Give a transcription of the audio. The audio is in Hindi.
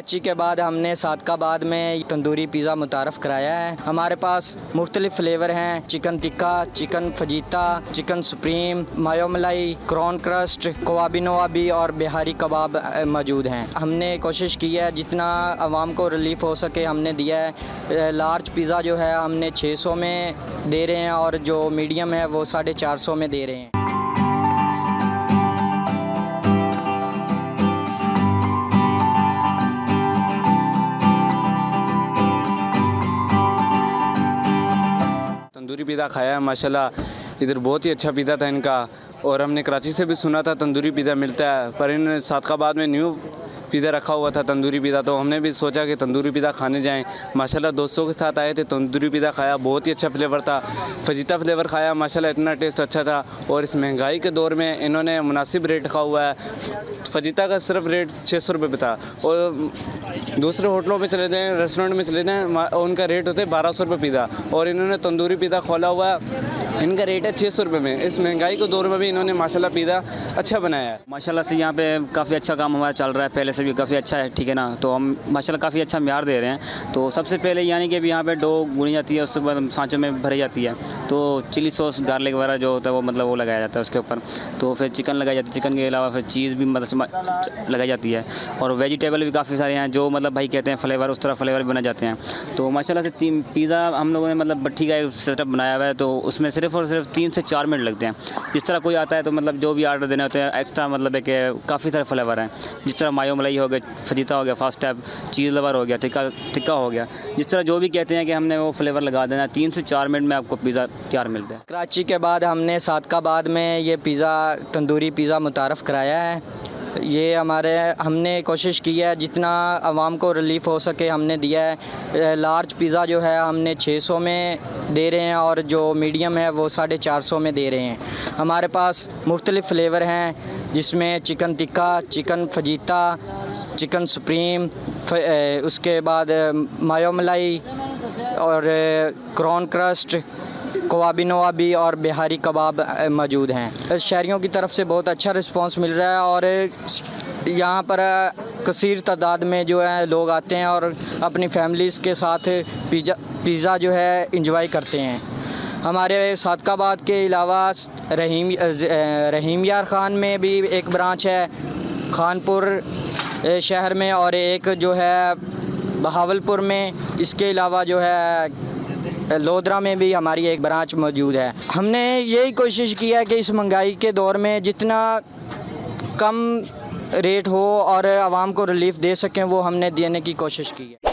कराची के बाद हमने सादकाबाद में तंदूरी पिज़्ज़ा मुतारफ़ कराया है। हमारे पास मुख्तलिफ़ फ्लेवर हैं, chicken tikka, chicken fajita, chicken supreme, mayo malai, crown crust, कवाबी नवाबी और बिहारी कबाब मौजूद हैं। हमने कोशिश की है जितना आवाम को रिलीफ़ हो सके हमने दिया है। लार्ज पिज़्ज़ा जो है हमने 600 में दे रहे हैं और जो मीडियम है वो 450 में दे रहे हैं। तंदूरी पिज़्ज़ा खाया है माशाल्लाह, इधर बहुत ही अच्छा पिज़्ज़ा था इनका। और हमने कराची से भी सुना था तंदूरी पिज़्ज़ा मिलता है, पर इन्होंने सादकाबाद में न्यू पिज़्ज़ा रखा हुआ था तंदूरी पिज़्ज़ा, तो हमने भी सोचा कि तंदूरी पिज़्ज़ा खाने जाएं। माशाल्लाह दोस्तों के साथ आए थे, तंदूरी पिज़्ज़ा खाया, बहुत ही अच्छा फ्लेवर था। फजीता फ्लेवर खाया, माशाल्लाह इतना टेस्ट अच्छा था। और इस महंगाई के दौर में इन्होंने मुनासिब रेट रखा हुआ है। फजीता का सिर्फ रेट 600 रुपये था, और दूसरे होटलों में चले जाएँ, रेस्टोरेंट में चले जाएँ, उनका रेट होता है 1200 रुपये पिज़्ज़ा, और इन्होंने तंदूरी पिज़्ज़ा खोला हुआ है, इनका रेट है 600 रुपये में। इस महंगाई के दौर में भी इन्होंने माशाल्लाह पिज़्ज़ा अच्छा बनाया है। माशाल्लाह से यहाँ पे काफ़ी अच्छा काम हमारा चल रहा है, पहले से भी काफ़ी अच्छा है, ठीक है ना। तो हम माशाल्लाह काफ़ी अच्छा म्यार दे रहे हैं। तो सबसे पहले यानी कि अभी यहाँ पे डो गुनी जाती है, उसके बाद सांचों में भरी जाती है, तो चिली सॉस गार्लिक वगैरह जो होता है वो मतलब वो लगाया जाता है उसके ऊपर। तो फिर चिकन लगाई जाती है, चिकन के अलावा फिर चीज़ भी मतलब लगाई जाती है, और वेजिटेबल भी काफ़ी सारे हैं जो मतलब भाई कहते हैं फ्लेवर, उस तरह फ्लेवर भी बना जाते हैं। तो माशाल्लाह से पिज़्ज़ा हम लोगों ने मतलब भट्टी का एक सेटअप बनाया हुआ है, तो उसमें सिर्फ और सिर्फ 3 से 4 मिनट लगते हैं। जिस तरह कोई आता है तो मतलब जो भी आर्डर देने होते हैं एक्स्ट्रा, मतलब है कि काफ़ी सारे फ्लेवर हैं, जिस तरह मायो मलाई हो गया, फजीता हो गया, फास्ट टैब, चीज़ लवर हो गया, टिक्का हो गया, जिस तरह जो भी कहते हैं कि हमने वो फ्लेवर लगा देना, 3 से 4 मिनट में आपको पिज़्ज़ा तैयार मिलता है। कराची के बाद हमने सादकाबाद में ये पिज़्ज़ा तंदूरी पिज़्ज़ा मुतारफ़ कराया है। ये हमने कोशिश की है जितना आवाम को रिलीफ़ हो सके हमने दिया है। लार्ज पिज़्ज़ा जो है हमने 600 में दे रहे हैं और जो मीडियम है वो 450 में दे रहे हैं। हमारे पास मुख्तलिफ़ फ्लेवर हैं, जिसमें chicken tikka, chicken fajita, chicken supreme, उसके बाद मायो मलाई और क्रॉन क्रस्ट, कवाबी नवाबी और बिहारी कबाब मौजूद हैं। शहरियों की तरफ से बहुत अच्छा रिस्पांस मिल रहा है, और यहाँ पर कसीर तादाद में जो है लोग आते हैं और अपनी फैमिलीज़ के साथ पिज़्ज़ा जो है इंजॉय करते हैं। हमारे सादकाबाद के अलावा रहीम यार ख़ान में भी एक ब्रांच है खानपुर शहर में, और एक जो है बहावलपुर में। इसके अलावा जो है लोधरा में भी हमारी एक ब्रांच मौजूद है। हमने यही कोशिश की है कि इस महंगाई के दौर में जितना कम रेट हो और आवाम को रिलीफ़ दे सकें, वो हमने देने की कोशिश की है।